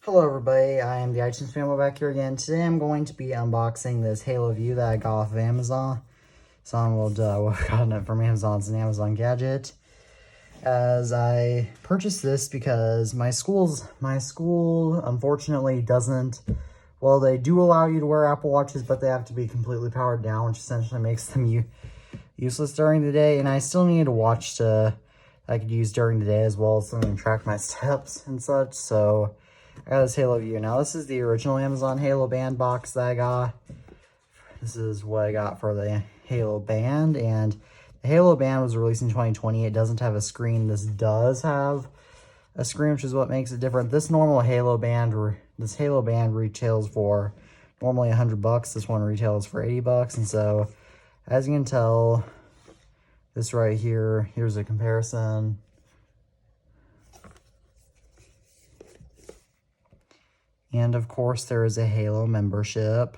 Hello everybody, I am the iTunes Family back here again. Today I'm going to be unboxing this Halo View that I got off of Amazon. Someone will have gotten it from Amazon. It's an Amazon gadget. As I purchased this because my school unfortunately doesn't, well, they do allow you to wear Apple Watches, but they have to be completely powered down, which essentially makes them useless during the day. And I still need a watch I could use during the day as well as something to track my steps and such. So I got this Halo View. Now, this is the original Amazon Halo Band box that I got. This is what I got for the Halo Band, and the Halo Band was released in 2020. It doesn't have a screen. This does have a screen, which is what makes it different. This Halo Band retails for normally $100. This one retails for $80, and so as you can tell, this right here, here's a comparison. And of course, there is a Halo membership.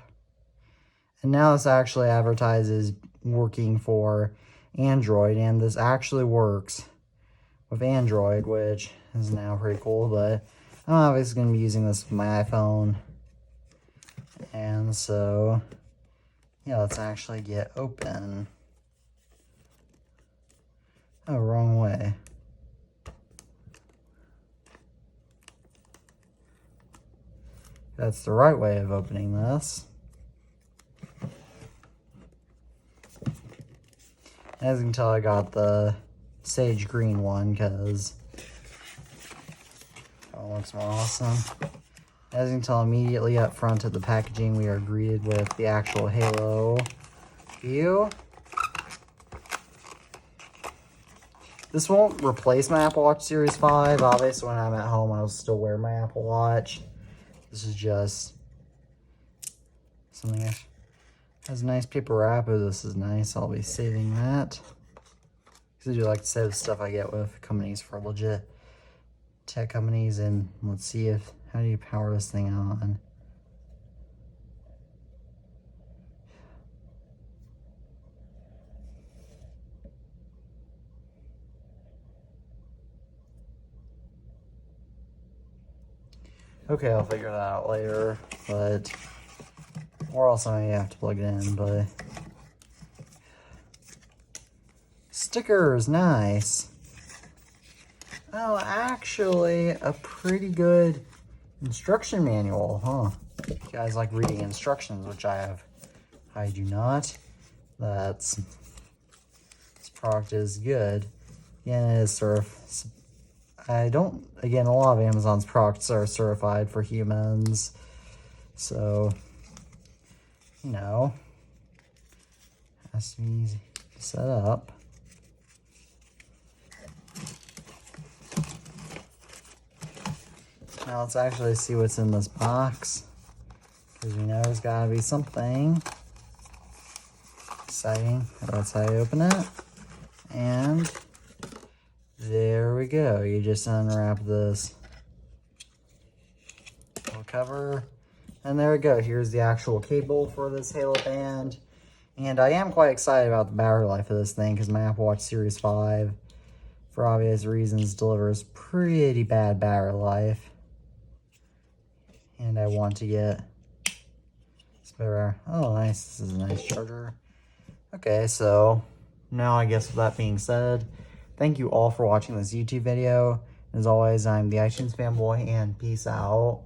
And now this actually advertises working for Android, and this actually works with Android, which is now pretty cool. But I'm obviously going to be using this with my iPhone. And so, yeah, let's actually get open. Oh, wrong way. That's the right way of opening this. As you can tell, I got the sage green one because it looks more awesome. As you can tell, immediately up front of the packaging, we are greeted with the actual Halo View. This won't replace my Apple Watch Series 5. Obviously, when I'm at home, I'll still wear my Apple Watch. This is just something that has a nice paper wrap. Oh, this is nice. I'll be saving that. Because I do like to save stuff I get with companies for legit tech companies. And let's see how do you power this thing on? Okay, I'll figure that out later, or else I may have to plug it in, but stickers, nice. Oh, actually, a pretty good instruction manual, huh? You guys like reading instructions, which I do not. This product is good. Again, it is again, a lot of Amazon's products are certified for humans, so, you know, has to be easy to set up. Now let's actually see what's in this box, because we know there's gotta be something exciting. That's how you open it, and there we go. You just unwrap this little cover, and there we go. Here's the actual cable for this Halo Band, and I am quite excited about the battery life of this thing because my Apple Watch Series 5, for obvious reasons, delivers pretty bad battery life, and I want to get spare. Oh, nice. This is a nice charger. Okay, so now I guess with that being said, thank you all for watching this YouTube video. As always, I'm the iTunes Fanboy, and peace out.